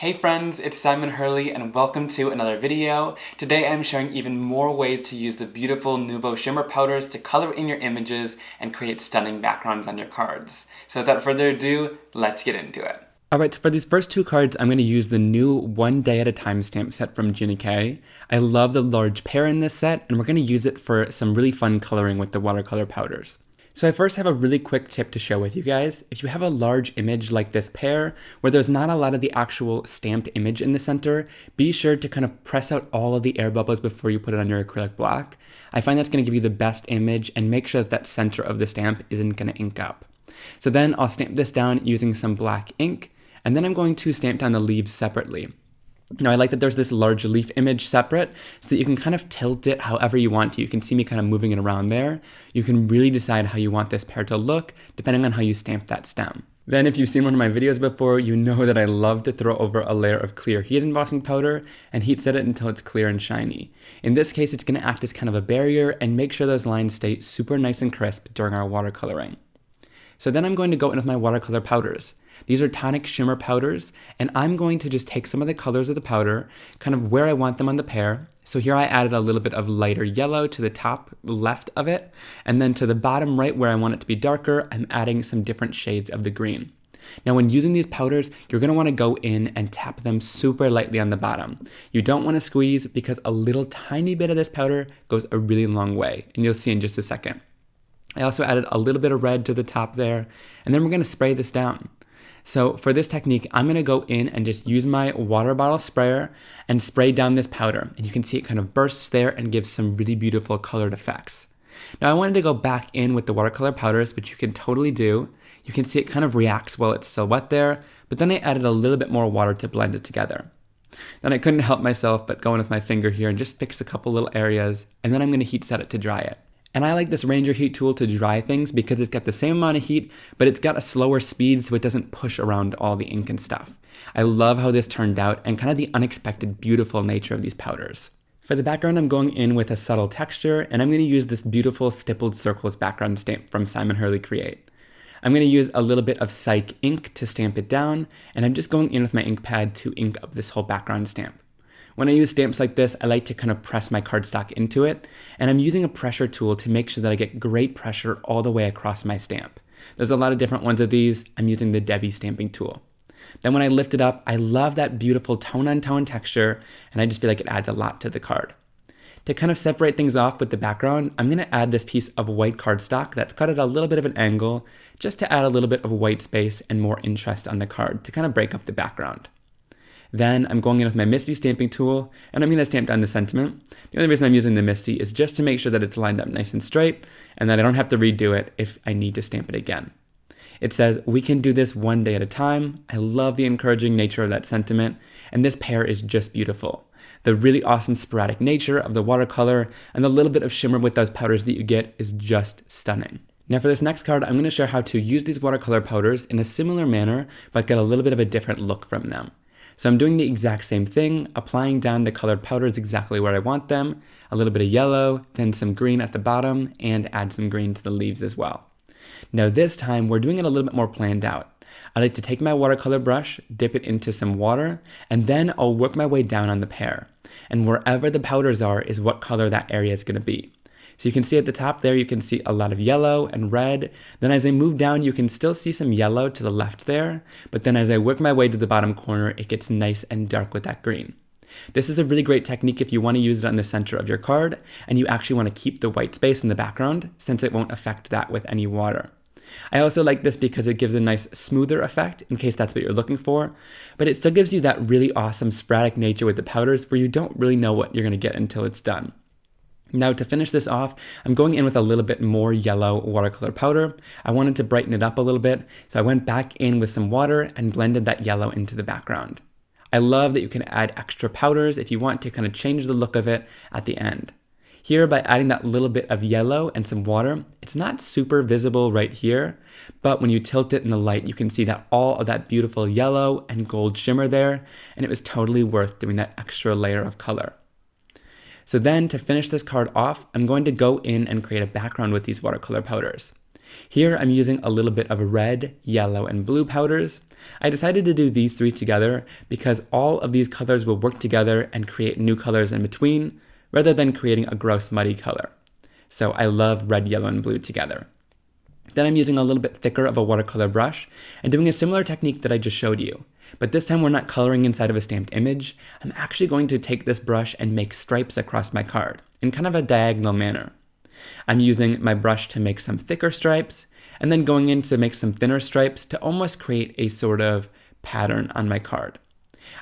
Hey friends, it's Simon Hurley and welcome to another video. Today I'm showing even more ways to use the beautiful Nuvo shimmer powders to color in your images and create stunning backgrounds on your cards. So without further ado, let's get into it. Alright, so for these first two cards, I'm going to use the new One Day at a Time stamp set from Gina K. I love the large Pear in this set, and we're going to use it for some really fun coloring with the watercolor powders. So I first have a really quick tip to share with you guys. If you have a large image like this Pear, where there's not a lot of the actual stamped image in the center, be sure to kind of press out all of the air bubbles before you put it on your acrylic block. I find that's going to give you the best image and make sure that that center of the stamp isn't going to ink up. So then I'll stamp this down using some black ink, and then I'm going to stamp down the leaves separately. Now I like that there's this large leaf image separate so that you can kind of tilt it however you want to. You can see me kind of moving it around there. You can really decide how you want this pear to look depending on how you stamp that stem. Then if you've seen one of my videos before, you know that I love to throw over a layer of clear heat embossing powder and heat set it until it's clear and shiny. In this case, it's going to act as kind of a barrier and make sure those lines stay super nice and crisp during our watercoloring. So then I'm going to go in with my watercolor powders. These are tonic shimmer powders, and I'm going to just take some of the colors of the powder, kind of where I want them on the pear. So here I added a little bit of lighter yellow to the top left of it, and then to the bottom right where I want it to be darker, I'm adding some different shades of the green. Now when using these powders, you're going to want to go in and tap them super lightly on the bottom. You don't want to squeeze because a little tiny bit of this powder goes a really long way, and you'll see in just a second. I also added a little bit of red to the top there, and then we're going to spray this down. So for this technique, I'm going to go in and just use my water bottle sprayer and spray down this powder. And you can see it kind of bursts there and gives some really beautiful colored effects. Now I wanted to go back in with the watercolor powders, which you can totally do. You can see it kind of reacts while it's still wet there, but then I added a little bit more water to blend it together. Then I couldn't help myself but go in with my finger here and just fix a couple little areas, and then I'm going to heat set it to dry it. And I like this Ranger heat tool to dry things because it's got the same amount of heat, but it's got a slower speed so it doesn't push around all the ink and stuff. I love how this turned out and kind of the unexpected beautiful nature of these powders. For the background, I'm going in with a subtle texture, and I'm going to use this beautiful stippled circles background stamp from Simon Hurley Create. I'm going to use a little bit of Psych ink to stamp it down, and I'm just going in with my ink pad to ink up this whole background stamp. When I use stamps like this, I like to kind of press my cardstock into it, and I'm using a pressure tool to make sure that I get great pressure all the way across my stamp. There's a lot of different ones of these. I'm using the Debbie stamping tool. Then when I lift it up, I love that beautiful tone-on-tone texture, and I just feel like it adds a lot to the card. To kind of separate things off with the background, I'm going to add this piece of white cardstock that's cut at a little bit of an angle, just to add a little bit of white space and more interest on the card to kind of break up the background. Then I'm going in with my Misty stamping tool, and I'm going to stamp down the sentiment. The only reason I'm using the Misty is just to make sure that it's lined up nice and straight, and that I don't have to redo it if I need to stamp it again. It says, "We can do this one day at a time." I love the encouraging nature of that sentiment, and this pear is just beautiful. The really awesome sporadic nature of the watercolor and the little bit of shimmer with those powders that you get is just stunning. Now for this next card, I'm going to share how to use these watercolor powders in a similar manner, but get a little bit of a different look from them. So I'm doing the exact same thing, applying down the colored powders exactly where I want them, a little bit of yellow, then some green at the bottom, and add some green to the leaves as well. Now this time, we're doing it a little bit more planned out. I like to take my watercolor brush, dip it into some water, and then I'll work my way down on the pear. And wherever the powders are is what color that area is going to be. So you can see at the top there, you can see a lot of yellow and red. Then as I move down, you can still see some yellow to the left there. But then as I work my way to the bottom corner, it gets nice and dark with that green. This is a really great technique if you want to use it on the center of your card, and you actually want to keep the white space in the background, since it won't affect that with any water. I also like this because it gives a nice smoother effect, in case that's what you're looking for, but it still gives you that really awesome sporadic nature with the powders where you don't really know what you're going to get until it's done. Now to finish this off, I'm going in with a little bit more yellow watercolor powder. I wanted to brighten it up a little bit, so I went back in with some water and blended that yellow into the background. I love that you can add extra powders if you want to kind of change the look of it at the end. Here, by adding that little bit of yellow and some water, it's not super visible right here, but when you tilt it in the light, you can see that all of that beautiful yellow and gold shimmer there, and it was totally worth doing that extra layer of color. So then to finish this card off, I'm going to go in and create a background with these watercolor powders. Here I'm using a little bit of red, yellow, and blue powders. I decided to do these three together because all of these colors will work together and create new colors in between, rather than creating a gross muddy color. So I love red, yellow, and blue together. Then I'm using a little bit thicker of a watercolor brush and doing a similar technique that I just showed you. But this time we're not coloring inside of a stamped image. I'm actually going to take this brush and make stripes across my card in kind of a diagonal manner. I'm using my brush to make some thicker stripes, and then going in to make some thinner stripes to almost create a sort of pattern on my card.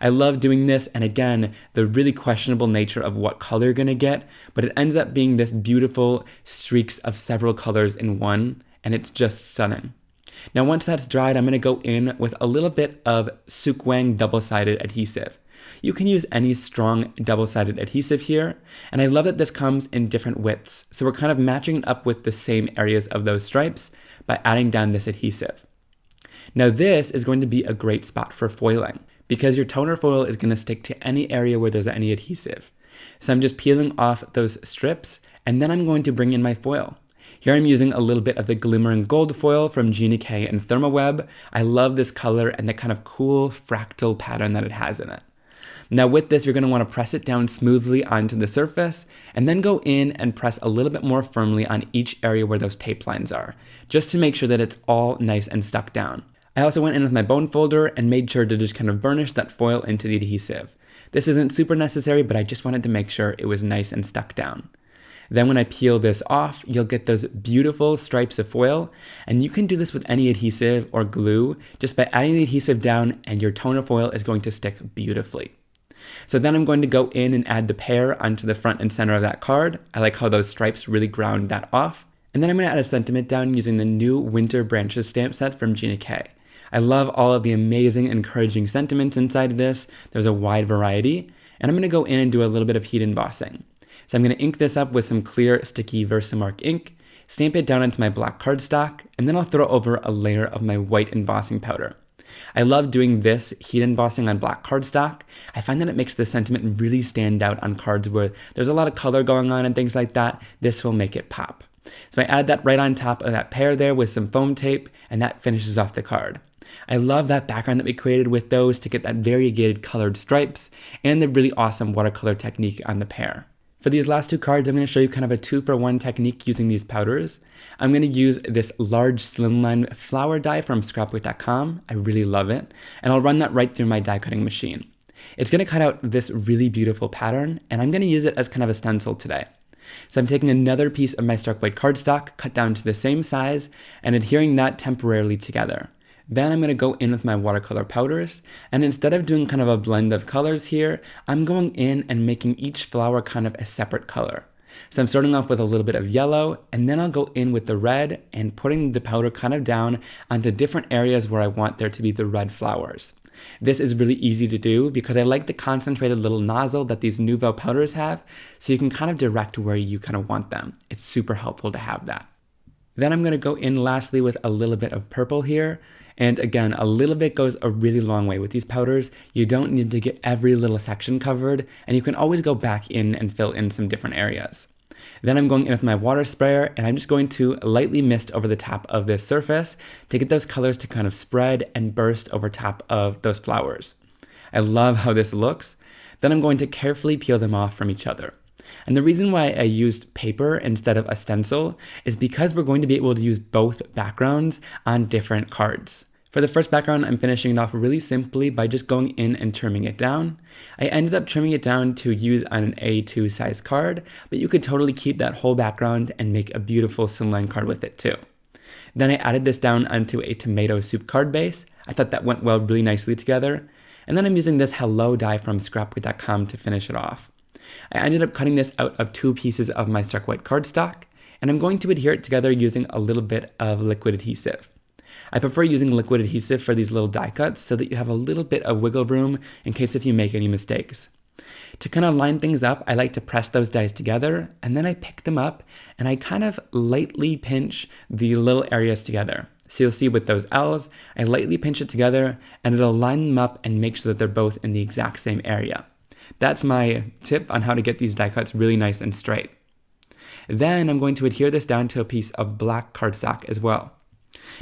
I love doing this, and again, the really questionable nature of what color you're gonna get, but it ends up being this beautiful streaks of several colors in one, and it's just stunning. Now once that's dried, I'm gonna go in with a little bit of Sukewang double-sided adhesive. You can use any strong double-sided adhesive here, and I love that this comes in different widths, so we're kind of matching it up with the same areas of those stripes by adding down this adhesive. Now this is going to be a great spot for foiling, because your toner foil is going to stick to any area where there's any adhesive. So I'm just peeling off those strips, and then I'm going to bring in my foil. Here I'm using a little bit of the glimmering gold foil from Gina K and Thermoweb. I love this color and the kind of cool fractal pattern that it has in it. Now with this, you're going to want to press it down smoothly onto the surface, and then go in and press a little bit more firmly on each area where those tape lines are, just to make sure that it's all nice and stuck down. I also went in with my bone folder and made sure to just kind of burnish that foil into the adhesive. This isn't super necessary, but I just wanted to make sure it was nice and stuck down. Then when I peel this off, you'll get those beautiful stripes of foil, and you can do this with any adhesive or glue just by adding the adhesive down, and your toner foil is going to stick beautifully. So then I'm going to go in and add the pear onto the front and center of that card. I like how those stripes really ground that off. And then I'm going to add a sentiment down using the new Winter Branches stamp set from Gina K. I love all of the amazing, encouraging sentiments inside this. There's a wide variety. And I'm going to go in and do a little bit of heat embossing. So I'm going to ink this up with some clear, sticky Versamark ink, stamp it down onto my black cardstock, and then I'll throw over a layer of my white embossing powder. I love doing this heat embossing on black cardstock. I find that it makes the sentiment really stand out on cards where there's a lot of color going on and things like that. This will make it pop. So I add that right on top of that pear there with some foam tape, and that finishes off the card. I love that background that we created with those to get that variegated colored stripes and the really awesome watercolor technique on the pear. For these last two cards, I'm going to show you kind of a 2-for-1 technique using these powders. I'm going to use this large slimline flower die from scrapbook.com. I really love it. And I'll run that right through my die cutting machine. It's going to cut out this really beautiful pattern, and I'm going to use it as kind of a stencil today. So I'm taking another piece of my stark white cardstock, cut down to the same size, and adhering that temporarily together. Then I'm going to go in with my watercolor powders, and instead of doing kind of a blend of colors here, I'm going in and making each flower kind of a separate color. So I'm starting off with a little bit of yellow, and then I'll go in with the red and putting the powder kind of down onto different areas where I want there to be the red flowers. This is really easy to do because I like the concentrated little nozzle that these Nuvo powders have, so you can kind of direct where you kind of want them. It's super helpful to have that. Then I'm going to go in lastly with a little bit of purple here. And again, a little bit goes a really long way with these powders. You don't need to get every little section covered, and you can always go back in and fill in some different areas. Then I'm going in with my water sprayer, and I'm just going to lightly mist over the top of this surface to get those colors to kind of spread and burst over top of those flowers. I love how this looks. Then I'm going to carefully peel them off from each other. And the reason why I used paper instead of a stencil is because we're going to be able to use both backgrounds on different cards. For the first background, I'm finishing it off really simply by just going in and trimming it down. I ended up trimming it down to use on an A2 size card, but you could totally keep that whole background and make a beautiful slimline card with it too. Then I added this down onto a tomato soup card base. I thought that went well really nicely together. And then I'm using this Hello die from scrapbook.com to finish it off. I ended up cutting this out of 2 pieces of my stark white cardstock, and I'm going to adhere it together using a little bit of liquid adhesive. I prefer using liquid adhesive for these little die cuts so that you have a little bit of wiggle room in case if you make any mistakes. To kind of line things up, I like to press those dies together, and then I pick them up and I kind of lightly pinch the little areas together. So you'll see with those L's, I lightly pinch it together and it'll line them up and make sure that they're both in the exact same area. That's my tip on how to get these die cuts really nice and straight. Then I'm going to adhere this down to a piece of black cardstock as well.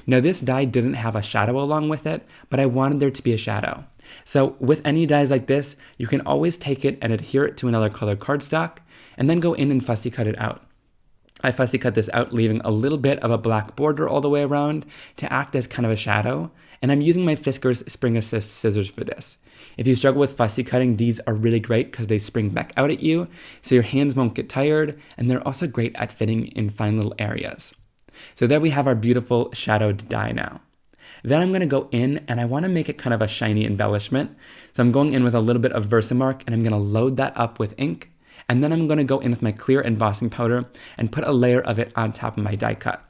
Now this die didn't have a shadow along with it, but I wanted there to be a shadow. So with any dies like this, you can always take it and adhere it to another colored cardstock, and then go in and fussy cut it out. I fussy cut this out, leaving a little bit of a black border all the way around to act as kind of a shadow, and I'm using my Fiskars Spring Assist scissors for this. If you struggle with fussy cutting, these are really great because they spring back out at you, so your hands won't get tired, and they're also great at fitting in fine little areas. So there we have our beautiful shadowed die now. Then I'm going to go in and I want to make it kind of a shiny embellishment. So I'm going in with a little bit of Versamark and I'm going to load that up with ink. And then I'm going to go in with my clear embossing powder and put a layer of it on top of my die cut.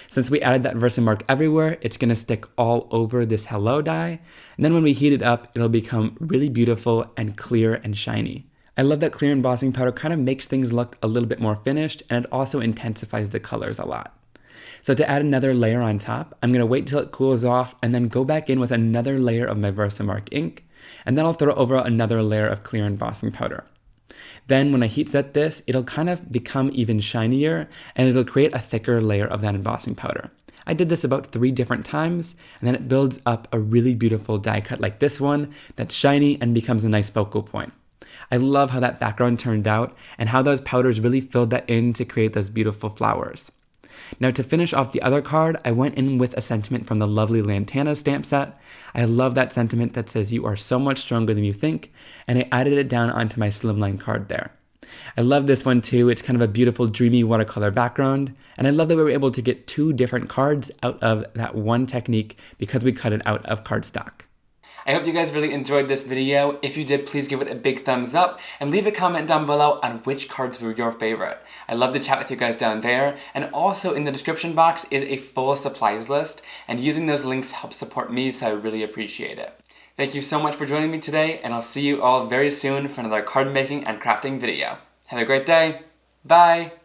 Since we added that Versamark everywhere, it's going to stick all over this hello die. And then when we heat it up, it'll become really beautiful and clear and shiny. I love that clear embossing powder kind of makes things look a little bit more finished, and it also intensifies the colors a lot. So to add another layer on top, I'm going to wait till it cools off and then go back in with another layer of my Versamark ink, and then I'll throw over another layer of clear embossing powder. Then when I heat set this, it'll kind of become even shinier and it'll create a thicker layer of that embossing powder. I did this about 3 different times, and then it builds up a really beautiful die cut like this one that's shiny and becomes a nice focal point. I love how that background turned out and how those powders really filled that in to create those beautiful flowers. Now to finish off the other card, I went in with a sentiment from the lovely Lantanas stamp set. I love that sentiment that says you are so much stronger than you think, and I added it down onto my Slimline card there. I love this one too. It's kind of a beautiful dreamy watercolor background, and I love that we were able to get 2 different cards out of that one technique because we cut it out of cardstock. I hope you guys really enjoyed this video. If you did, please give it a big thumbs up and leave a comment down below on which cards were your favorite. I love to chat with you guys down there, and also in the description box is a full supplies list, and using those links helps support me, so I really appreciate it. Thank you so much for joining me today, and I'll see you all very soon for another card making and crafting video. Have a great day. Bye!